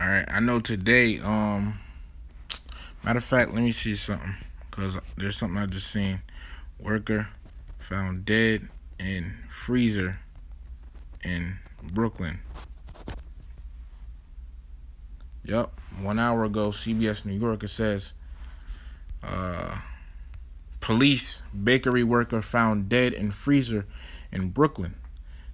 right, I know today. Matter of fact, let me see something because there's something I just seen. Worker found dead in freezer in Brooklyn. Yup, 1 hour ago, CBS New York. It says, uh, police bakery worker found dead in freezer in Brooklyn.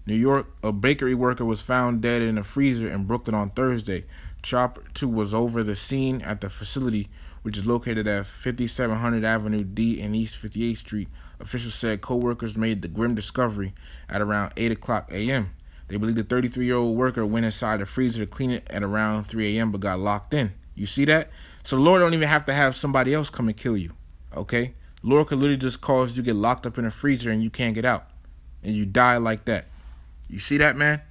New York, a bakery worker was found dead in a freezer in Brooklyn on Thursday. Chopper 2 was over the scene at the facility, which is located at 5700 Avenue D and East 58th Street. Officials said co-workers made the grim discovery at around 8 o'clock a.m. They believe the 33-year-old worker went inside the freezer to clean it at around 3 a.m. but got locked in. You see that? So the Lord don't even have to have somebody else come and kill you. Okay? Lord could literally just cause you to get locked up in a freezer and you can't get out. And you die like that. You see that, man?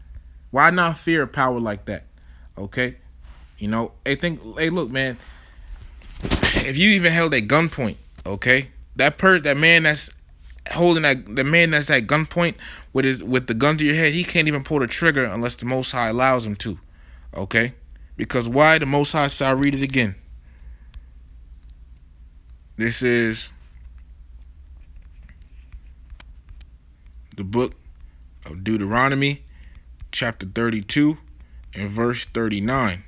Why not fear a power like that? Okay? Hey, look, man. If you even held at gunpoint, okay? That man that's holding the man that's at gunpoint with the gun to your head, he can't even pull the trigger unless the Most High allows him to. Okay? Because why? The Most High said, I'll read it again. This is the book of Deuteronomy, chapter 32, and verse 39.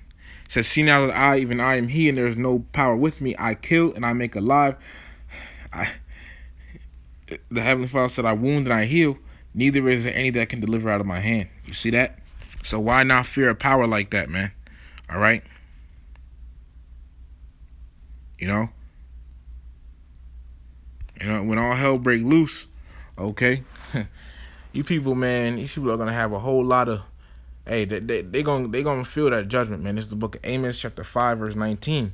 It says, see now that I, even I am he, and there is no power with me. I kill and I make alive. The Heavenly Father said, I wound and I heal. Neither is there any that can deliver out of my hand. You see that? So why not fear a power like that, man? All right? You know? When all hell break loose, okay? You people, man, these people are going to have a whole lot of, hey, they gonna feel that judgment, man. This is the book of Amos, chapter 5, verse 19.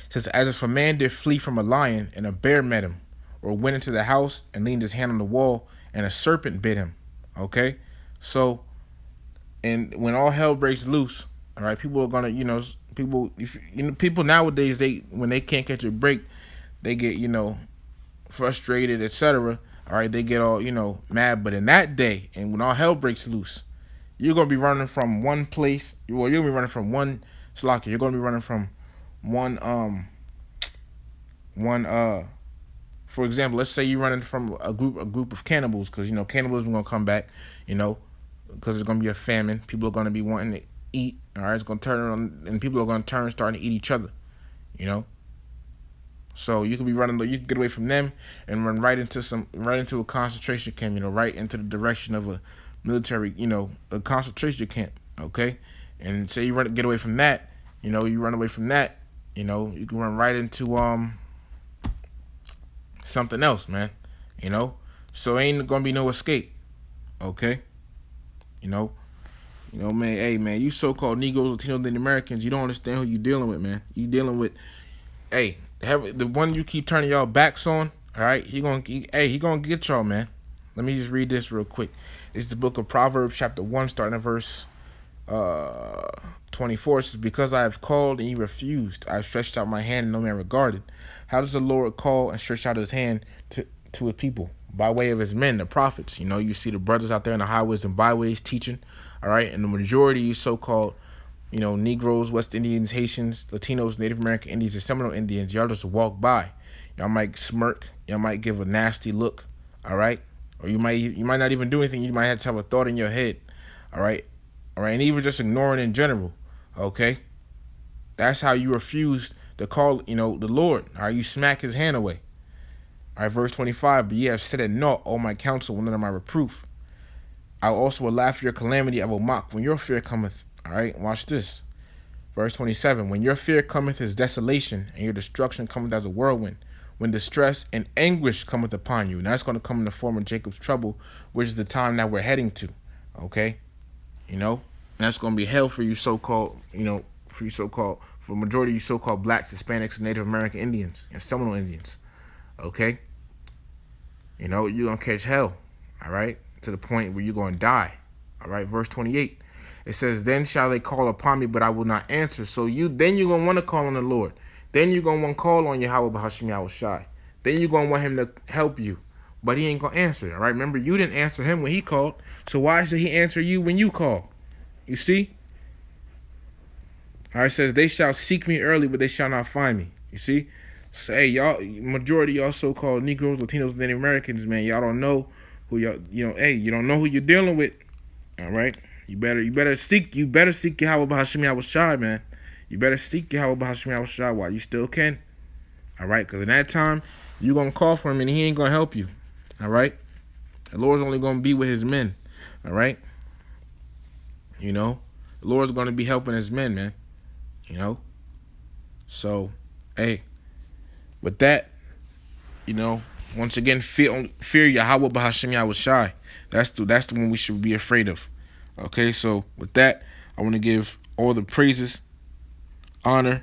It says, as if a man did flee from a lion and a bear met him, or went into the house and leaned his hand on the wall and a serpent bit him. Okay? So, and when all hell breaks loose, all right, people are gonna, people nowadays, when they can't catch a break, they get, frustrated, etc. All right, they get all, mad. But in that day, and when all hell breaks loose, you're gonna be running from one place. Well, you're gonna be running from one slocker. You're gonna be running from one. For example, let's say you're running from a group of cannibals, because cannibalism gonna come back. Because it's gonna be a famine. People are gonna be wanting to eat. All right, it's gonna turn on, and people are gonna starting to eat each other. So you could be running. You can get away from them and run right into a concentration camp. Right into the direction of a military. A concentration camp. Okay, and say you get away from that. You run away from that. You can run right into something else, man. So ain't gonna be no escape. Okay, man. Hey, man, you so-called Negroes, Latinos, and Americans, you don't understand who you dealing with, man. You dealing with, hey, the one you keep turning y'all backs on. All right, he gonna get y'all, man. Let me just read this real quick. It's the book of Proverbs, chapter 1, starting at verse 24. It says, because I have called and you refused, I have stretched out my hand and no man regarded. How does the Lord call and stretch out his hand to his people? By way of his men, the prophets. You see the brothers out there in the highways and byways teaching. All right, and the majority of you so-called, Negroes, West Indians, Haitians, Latinos, Native American Indians, and Seminole Indians, y'all just walk by. Y'all might smirk. Y'all might give a nasty look. All right, or you might not even do anything. You might have to have a thought in your head. All right, and even just ignoring in general. Okay, that's how you refuse to call, the Lord. All right, you smack his hand away. All right, verse 25. But ye have said at naught all my counsel, none of my reproof. I also will laugh at your calamity. I will mock when your fear cometh. All right, watch this. Verse 27. When your fear cometh as desolation, and your destruction cometh as a whirlwind, when distress and anguish cometh upon you. And that's going to come in the form of Jacob's trouble, which is the time that we're heading to. Okay, and that's going to be hell for you so-called, for the majority of you so-called blacks, Hispanics, and Native American Indians, and Seminole Indians. Okay, you're going to catch hell. All right, to the point where you're going to die. All right, verse 28. It says, then shall they call upon me, but I will not answer. So you're going to want to call on the Lord. Then you're going to want to call on Yahawah, Bahasham, Yahawashi. Then you're going to want him to help you. But he ain't going to answer. All right, remember, you didn't answer him when he called. So why should he answer you when you call? You see? All right, it says they shall seek me early, but they shall not find me. You see? So, hey, y'all, majority of y'all so-called Negroes, Latinos, and Native Americans, man, y'all don't know who y'all, hey, you don't know who you're dealing with. All right, you better seek Yahawah Bahasham Yahawashi, man. You better seek Yahawah Bahasham Yahawashi while you still can. All right, because in that time, you're gonna call for him and he ain't gonna help you. All right, the Lord's only gonna be with his men. All right, the Lord's gonna be helping his men, man. So, hey, with that, once again, fear Yahawah Bahasham Yahawashi. That's the one we should be afraid of. Okay, so with that, I want to give all the praises, honor,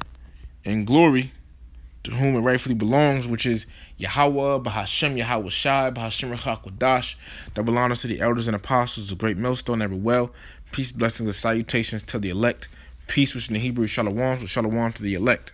and glory to whom it rightfully belongs, which is Yahawah, Bahasham Yahawashi, Bahasham Rechakwadash, double honors to the elders and apostles, the great millstone, every well. Peace, blessings, and salutations to the elect. Peace, which in the Hebrew is shalom, so shalom to the elect.